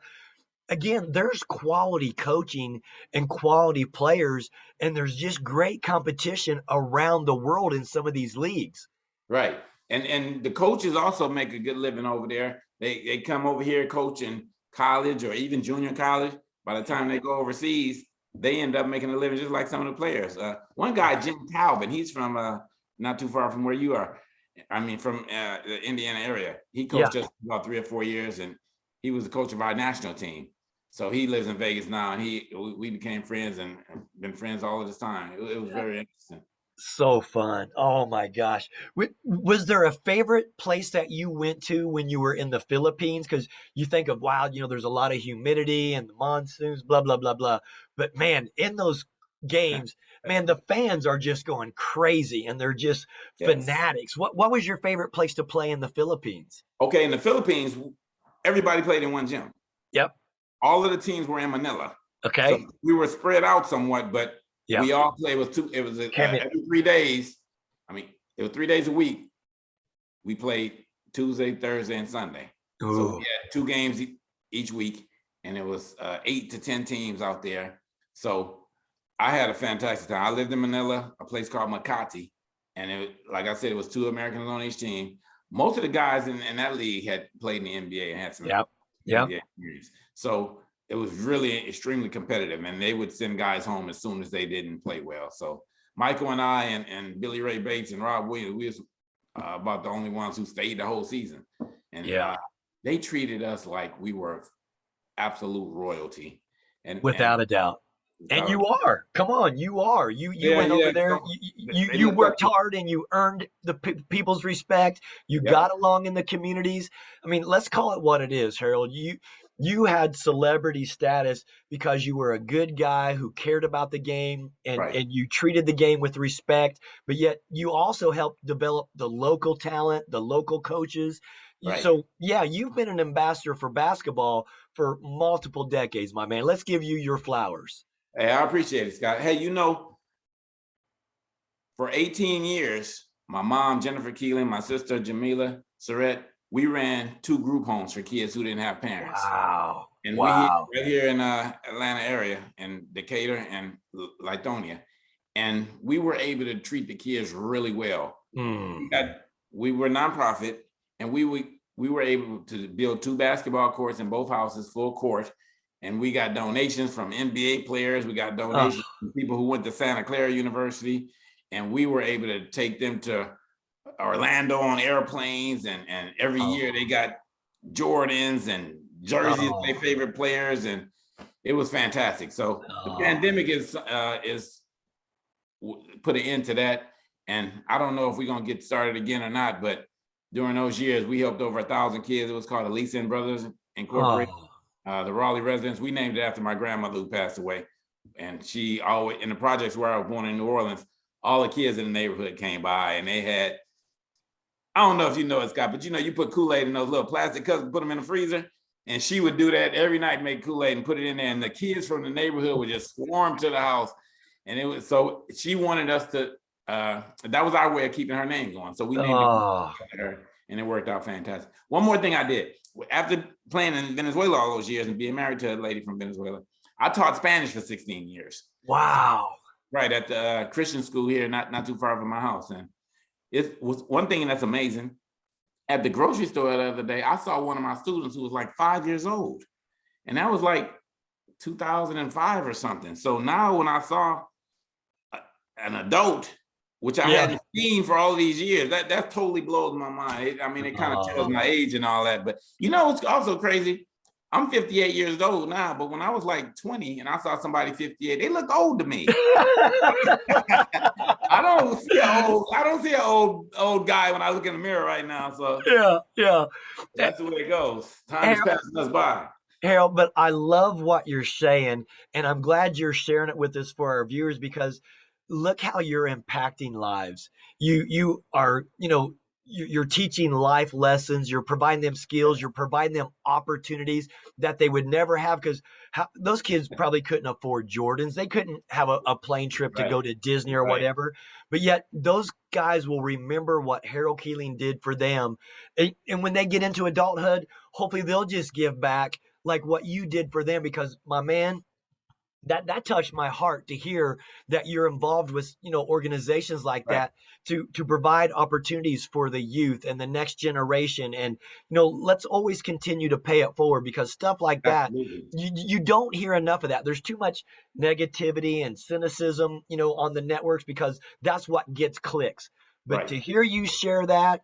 Again, there's quality coaching and quality players, and there's just great competition around the world in some of these leagues. Right. And the coaches also make a good living over there. They come over here coaching college or even junior college. By the time they go overseas, they end up making a living just like some of the players. One guy, Jim Calvin, he's from not too far from where you are. I mean, from the Indiana area. He coached us about 3 or 4 years, and he was the coach of our national team. So he lives in Vegas now, and we became friends and been friends all of this time. It was very interesting. So fun. Oh my gosh. Was there a favorite place that you went to when you were in the Philippines? Because you think of, wow, there's a lot of humidity and the monsoons, blah, blah, blah, blah. But man, in those games, man, the fans are just going crazy, and they're just fanatics. What was your favorite place to play in the Philippines? Okay, in the Philippines, everybody played in one gym. Yep. All of the teams were in Manila. Okay. So we were spread out somewhat, but we all played with two. It was every 3 days. I mean, it was 3 days a week. We played Tuesday, Thursday, and Sunday. Ooh. So we had 2 games each week, and it was 8 to 10 teams out there. So I had a fantastic time. I lived in Manila, a place called Makati, and like I said, it was 2 Americans on each team. Most of the guys in that league had played in the NBA and had some NBA experience. So it was really extremely competitive, and they would send guys home as soon as they didn't play well. So Michael and I and Billy Ray Bates and Rob Williams, we was about the only ones who stayed the whole season. And they treated us like we were absolute royalty. And without a doubt. And you are. Come on, you are. You went over there. You worked hard, and you earned the people's respect. You got along in the communities. I mean, let's call it what it is, Harold. You had celebrity status because you were a good guy who cared about the game, and you treated the game with respect, but yet you also helped develop the local talent, the local coaches. So, you've been an ambassador for basketball for multiple decades, my man. Let's give you your flowers. Hey, I appreciate it, Scott. Hey, for 18 years, my mom, Jennifer Keelan, my sister, Jamila Surratt, we ran 2 group homes for kids who didn't have parents. Wow. And we right here in Atlanta area, in Decatur and Lithonia. And we were able to treat the kids really well. We were nonprofit, and we were able to build 2 basketball courts in both houses, full court. And we got donations from NBA players. We got donations from people who went to Santa Clara University. And we were able to take them to Orlando on airplanes. And every year they got Jordans and jerseys of their favorite players. And it was fantastic. So the pandemic is put an end to that. And I don't know if we're going to get started again or not. But during those years, we helped over 1,000 kids. It was called the Lisa and Brothers Incorporated. The Raleigh residents, we named it after my grandmother who passed away. And she always, in the projects where I was born in New Orleans, all the kids in the neighborhood came by, and they had, I don't know if you know it, Scott, but you put Kool-Aid in those little plastic cups and put them in the freezer. And she would do that every night, make Kool-Aid and put it in there. And the kids from the neighborhood would just swarm to the house. And it was, so she wanted us to, that was our way of keeping her name going. So we named it her. and it worked out fantastic. One more thing I did after playing in Venezuela all those years and being married to a lady from Venezuela, I taught Spanish for 16 years. Wow. Right at the Christian school here, not too far from my house. And it was one thing that's amazing. At the grocery store the other day, I saw one of my students who was like 5 years old. And that was like 2005 or something. So now when I saw an adult, which I hadn't seen for all these years, that totally blows my mind. I mean, it kind of tells my age and all that. But you know, it's also crazy. I'm 58 years old now, but when I was like 20 and I saw somebody 58, they look old to me. I don't see an old guy when I look in the mirror right now. So yeah. That's the way it goes. Time is passing us by. Harold, but I love what you're saying, and I'm glad you're sharing it with us for our viewers, because look how you're impacting lives. You are, you're teaching life lessons, you're providing them skills, you're providing them opportunities that they would never have, because those kids probably couldn't afford Jordans. They couldn't have a plane trip to go to Disney or whatever. But yet those guys will remember what Harold Keeling did for them. And when they get into adulthood, hopefully they'll just give back like what you did for them, because my man, that touched my heart to hear that you're involved with, organizations like that to provide opportunities for the youth and the next generation. And, let's always continue to pay it forward, because stuff like that, you don't hear enough of that. There's too much negativity and cynicism, on the networks, because that's what gets clicks. But to hear you share that,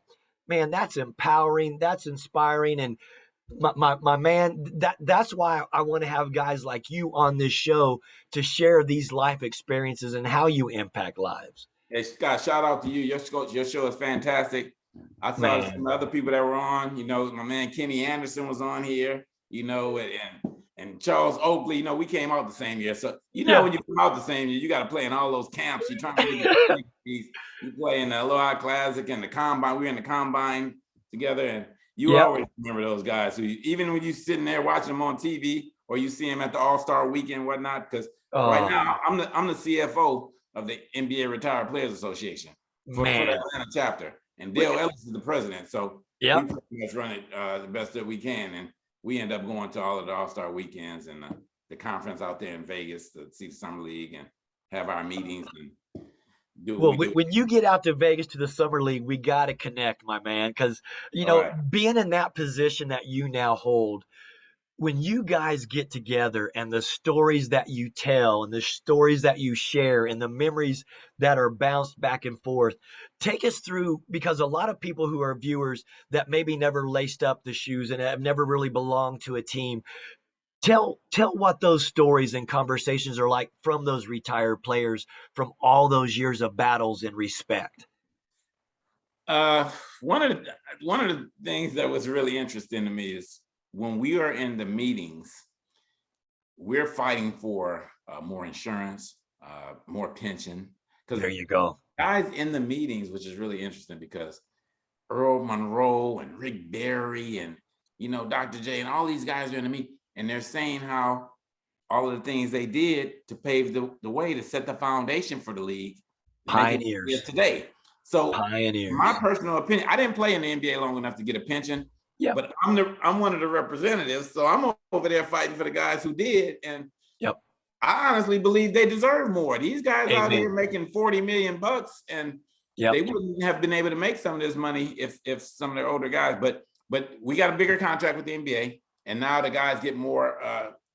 man, that's empowering, that's inspiring. And my man, that's why I want to have guys like you on this show to share these life experiences and how you impact lives. Hey, Scott, shout out to you. Your show is fantastic. I saw some other people that were on. My man Kenny Anderson was on here. And Charles Oakley. We came out the same year. So when you come out the same year, you got to play in all those camps. You're trying to get you play in the Aloha Classic and the Combine. We were in the Combine together, and you always remember those guys who, even when you're sitting there watching them on TV or you see them at the All-Star Weekend and whatnot, because right now I'm the CFO of the NBA Retired Players Association for the Atlanta chapter, and Dale Ellis is the president. So we pretty much run it the best that we can, and we end up going to all of the All-Star weekends and the conference out there in Vegas to see the Summer League and have our meetings and when you get out to Vegas to the Summer League, we got to connect, my man, because, being in that position that you now hold, when you guys get together and the stories that you tell and the stories that you share and the memories that are bounced back and forth, take us through, because a lot of people who are viewers that maybe never laced up the shoes and have never really belonged to a team, Tell what those stories and conversations are like from those retired players from all those years of battles and respect. One of the things that was really interesting to me is when we are in the meetings, we're fighting for more insurance, more pension. Because there you go. Guys in the meetings, which is really interesting, because Earl Monroe and Rick Barry and Dr. J and all these guys are in the meeting. And they're saying how all of the things they did to pave the way to set the foundation for the league. Pioneers. Today. So pioneers. My personal opinion, I didn't play in the NBA long enough to get a pension, but I'm one of the representatives. So I'm over there fighting for the guys who did. And I honestly believe they deserve more. These guys out here making $40 million and they wouldn't have been able to make some of this money if some of their older guys, but we got a bigger contract with the NBA. And now the guys get more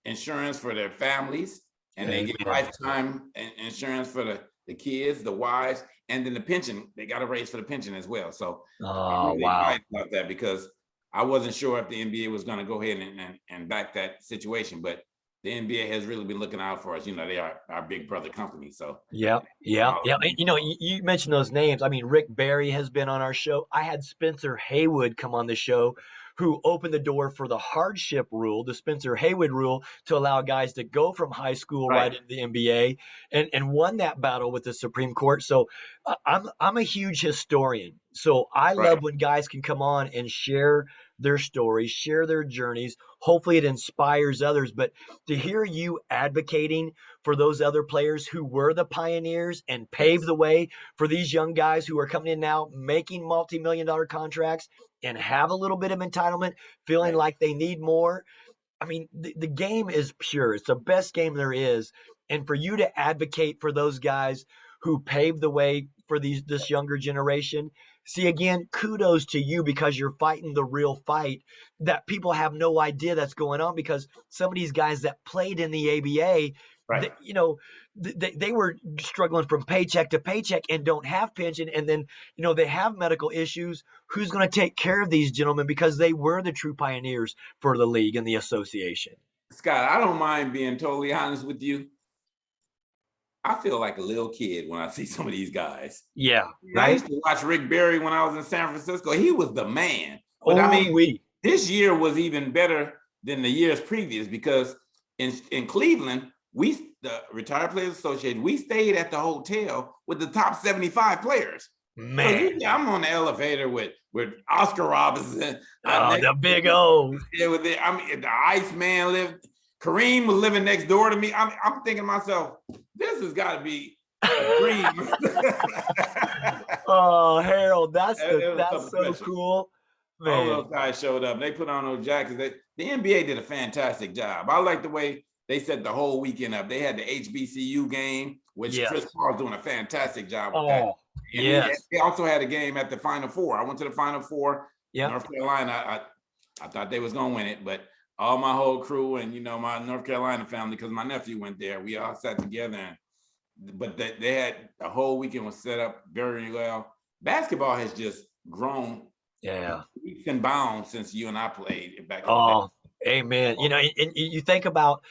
insurance for their families, and they get lifetime insurance for the kids, the wives, and then the pension. They got a raise for the pension as well. So I'm really excited about that, because I wasn't sure if the NBA was going to go ahead and back that situation, but the NBA has really been looking out for us. They are our big brother company. So yeah. You mentioned those names. I mean, Rick Barry has been on our show. I had Spencer Haywood come on the show, who opened the door for the hardship rule, the Spencer Haywood rule, to allow guys to go from high school right into the NBA, and won that battle with the Supreme Court. So I'm a huge historian. So I love when guys can come on and share their stories, share their journeys. Hopefully it inspires others. But to hear you advocating for those other players who were the pioneers and paved the way for these young guys who are coming in now, making multi-million-dollar contracts, and have a little bit of entitlement, feeling Right. like they need more. I mean, the game is pure. It's the best game there is. And for you to advocate for those guys who paved the way for this younger generation, see, again, kudos to you because you're fighting the real fight that people have no idea that's going on, because some of these guys that played in the ABA, Right. they were struggling from paycheck to paycheck and don't have pension. And then, they have medical issues. Who's going to take care of these gentlemen, because they were the true pioneers for the league and the association? Scott, I don't mind being totally honest with you. I feel like a little kid when I see some of these guys. Yeah, I right? used to watch Rick Barry when I was in San Francisco. He was the man. But I Oh, mean, this year was even better than the years previous, because in Cleveland, the Retired Players Association, we stayed at the hotel with the top 75 players. man. So I'm on the elevator with Oscar Robertson. Oh, the big O. The Iceman lived. Kareem was living next door to me. I'm thinking to myself, this has got to be a dream. Oh, Harold, that's so special. cool, All man. those guys showed up. They put on those jackets. The NBA did a fantastic job. I like the way they set the whole weekend up. They had the HBCU game, which Chris Paul's doing a fantastic job with that. And they also had a game at the Final Four. I went to the Final Four. North Carolina. I thought they was gonna win it, but all my whole crew and my North Carolina family, because my nephew went there, we all sat together. But they had the whole weekend was set up very well. Basketball has just grown leaps and bounds since you and I played back in the day. Oh, amen. And you think about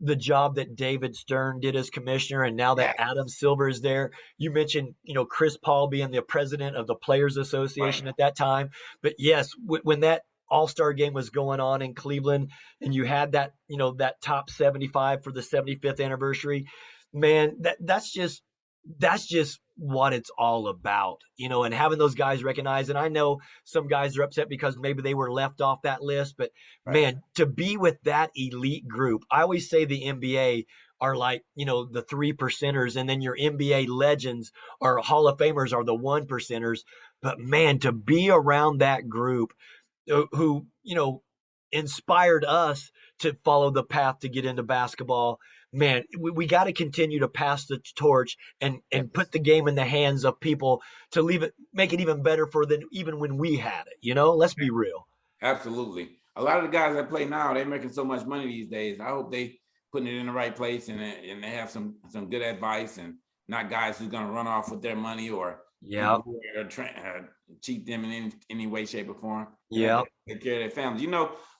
the job that David Stern did as commissioner, and now that Adam Silver is there. You mentioned, Chris Paul being the president of the Players Association at that time. But yes, when that All-Star game was going on in Cleveland, and you had that, that top 75 for the 75th anniversary, man, that's just what it's all about, and having those guys recognized. And I know some guys are upset because maybe they were left off that list, but man, to be with that elite group, I always say the NBA are like, the 3%ers, and then your NBA legends or Hall of Famers are the 1%ers. But man, to be around that group who, inspired us to follow the path to get into basketball, man, we got to continue to pass the torch and put the game in the hands of people to make it even better for than even when we had it. Let's be real. Absolutely. A lot of the guys that play now, they're making so much money these days. I hope they putting it in the right place and they have some good advice, and not guys who's going to run off with their money or cheat them in any way, shape, or form. Take care of their families.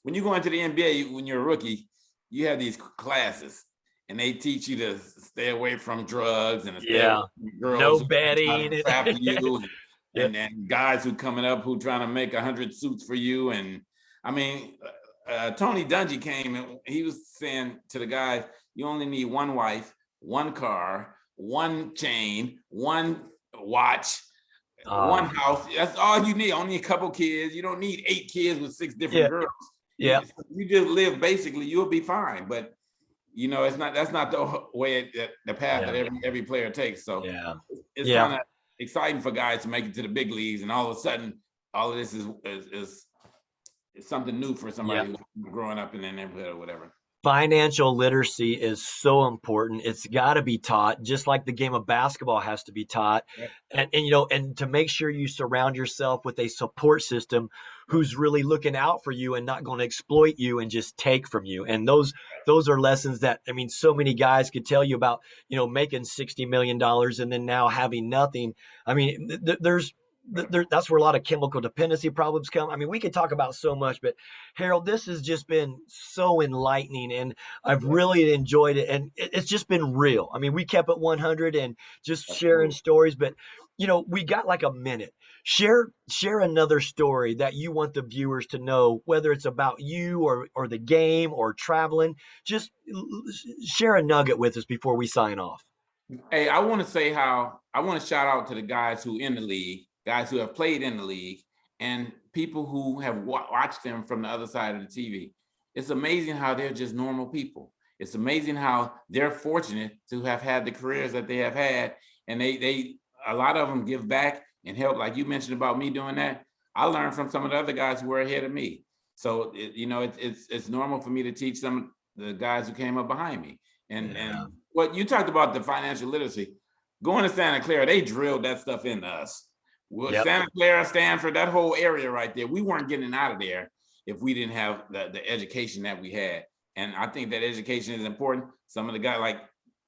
When you go into the NBA, when you're a rookie, you have these classes, and they teach you to stay away from drugs and stay away from girls, no betting, trap you, and guys who coming up who trying to make 100 suits for you. And I mean, Tony Dungy came and he was saying to the guys, you only need one wife, one car, one chain, one watch, one house. That's all you need. Only a couple kids. You don't need 8 kids with 6 different girls. You just live basically, you'll be fine. But that's not the way the path that every player takes. So it's kind of exciting for guys to make it to the big leagues, and all of a sudden, all of this is something new for somebody who's growing up in their neighborhood or whatever. Financial literacy is so important. It's got to be taught, just like the game of basketball has to be taught. And to make sure you surround yourself with a support system who's really looking out for you and not going to exploit you and just take from you. And those are lessons that, so many guys could tell you about, making $60 million and then now having nothing. That's where a lot of chemical dependency problems come. We could talk about so much, but Harold, this has just been so enlightening, and I've really enjoyed it. And it's just been real. We kept it 100 and just sharing stories, but we got like a minute. Share another story that you want the viewers to know, whether it's about you or the game or traveling. Just share a nugget with us before we sign off. Hey, I want to shout out to the guys who in the league, guys who have played in the league, and people who have watched them from the other side of the TV. It's amazing how they're just normal people. It's amazing how they're fortunate to have had the careers that they have had, and they a lot of them give back and help. Like you mentioned about me doing that. I learned from some of the other guys who were ahead of me. So it's normal for me to teach some of the guys who came up behind me. And what you talked about, the financial literacy, going to Santa Clara, they drilled that stuff into us. Well, Santa Clara, Stanford, that whole area right there, we weren't getting out of there if we didn't have the education that we had. And I think that education is important. Some of the guys, like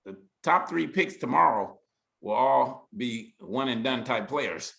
the top 3 picks tomorrow, will all be one and done type players.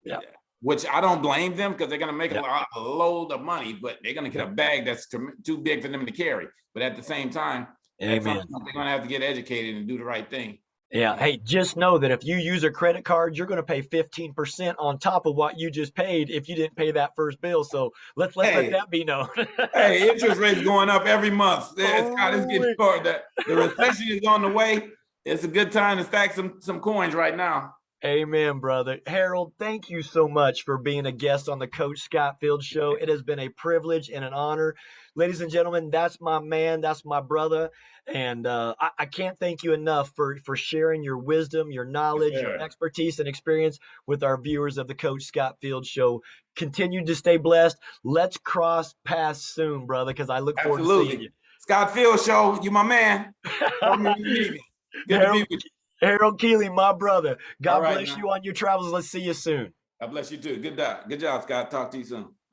Yeah. Which I don't blame them, because they're going to make a load of money, but they're going to get a bag that's too big for them to carry. But at the same time, they're going to have to get educated and do the right thing. Yeah. Hey, just know that if you use a credit card, you're going to pay 15% on top of what you just paid if you didn't pay that first bill. So let's let that be known. Hey, interest rates going up every month. It's getting short. The recession is on the way. It's a good time to stack some coins right now. Amen, brother. Harold, thank you so much for being a guest on the Coach Scott Field Show. It has been a privilege and an honor. Ladies and gentlemen, that's my man. That's my brother. And I can't thank you enough for sharing your wisdom, your knowledge, your expertise, and experience with our viewers of the Coach Scott Field Show. Continue to stay blessed. Let's cross paths soon, brother, because I look forward to seeing you. Scott Field Show, you my man. Call me when you need me. Good to be with you. Harold Keeley, my brother. God bless you on your travels. Let's see you soon. God bless you too. Good job, Scott. Talk to you soon.